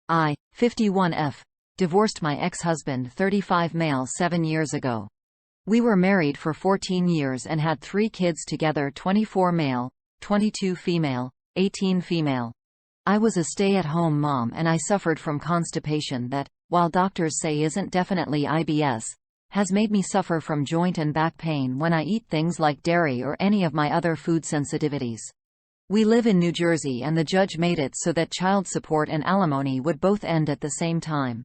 I, 51F, divorced my ex-husband 35 male 7 years ago. We were married for 14 years and had 3 kids together, 24 male, 22 female, 18 female. I was a stay-at-home mom and I suffered from constipation that, while doctors say isn't definitely IBS, has made me suffer from joint and back pain when I eat things like dairy or any of my other food sensitivities. We live in New Jersey and the judge made it so that child support and alimony would both end at the same time.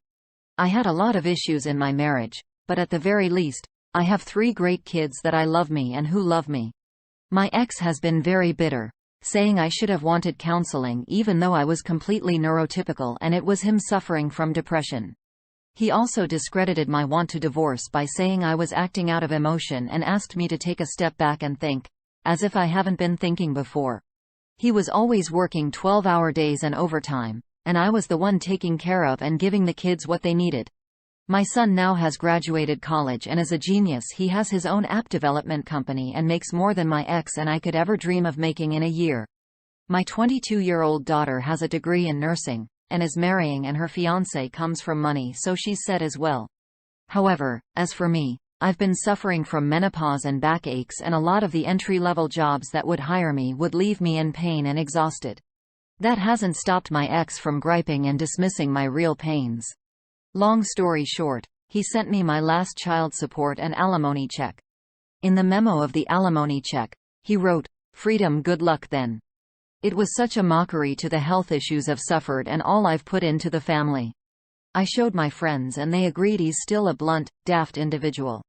I had a lot of issues in my marriage, but at the very least, I have 3 great kids that I love me and who love me. My ex has been very bitter, saying I should have wanted counseling even though I was completely neurotypical and it was him suffering from depression. He also discredited my want to divorce by saying I was acting out of emotion and asked me to take a step back and think, as if I haven't been thinking before. He was always working 12-hour days and overtime, and I was the one taking care of and giving the kids what they needed. My son now has graduated college and is a genius. He has his own app development company and makes more than my ex and I could ever dream of making in a year. My 22-year-old daughter has a degree in nursing, and is marrying, and her fiancé comes from money, so she's set as well. However, as for me, I've been suffering from menopause and backaches, and a lot of the entry-level jobs that would hire me would leave me in pain and exhausted. That hasn't stopped my ex from griping and dismissing my real pains. Long story short, he sent me my last child support and alimony check. In the memo of the alimony check, he wrote, "Freedom, good luck then." It was such a mockery to the health issues I've suffered and all I've put into the family. I showed my friends and they agreed he's still a blunt, daft individual.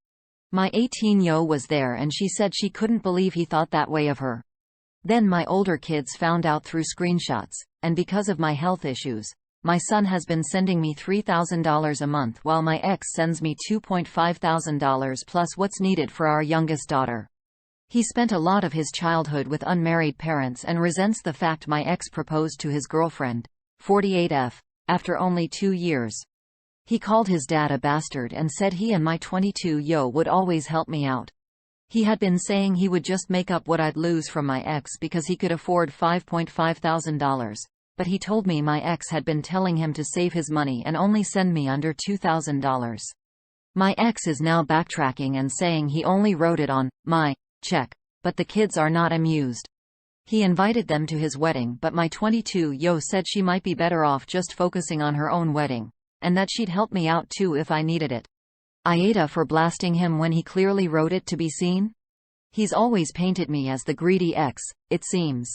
My 18-yo was there and she said she couldn't believe he thought that way of her. Then my older kids found out through screenshots, and because of my health issues, my son has been sending me $3,000 a month while my ex sends me $2,500 plus what's needed for our youngest daughter. He spent a lot of his childhood with unmarried parents and resents the fact my ex proposed to his girlfriend, 48F, after only 2 years. He called his dad a bastard and said he and my 22-yo would always help me out. He had been saying he would just make up what I'd lose from my ex because he could afford $5,500, but he told me my ex had been telling him to save his money and only send me under $2,000. My ex is now backtracking and saying he only wrote it on my check, but the kids are not amused. He invited them to his wedding, but my 22-yo said she might be better off just focusing on her own wedding, and that she'd help me out too if I needed it. IATA for blasting him when he clearly wrote it to be seen? He's always painted me as the greedy ex, it seems.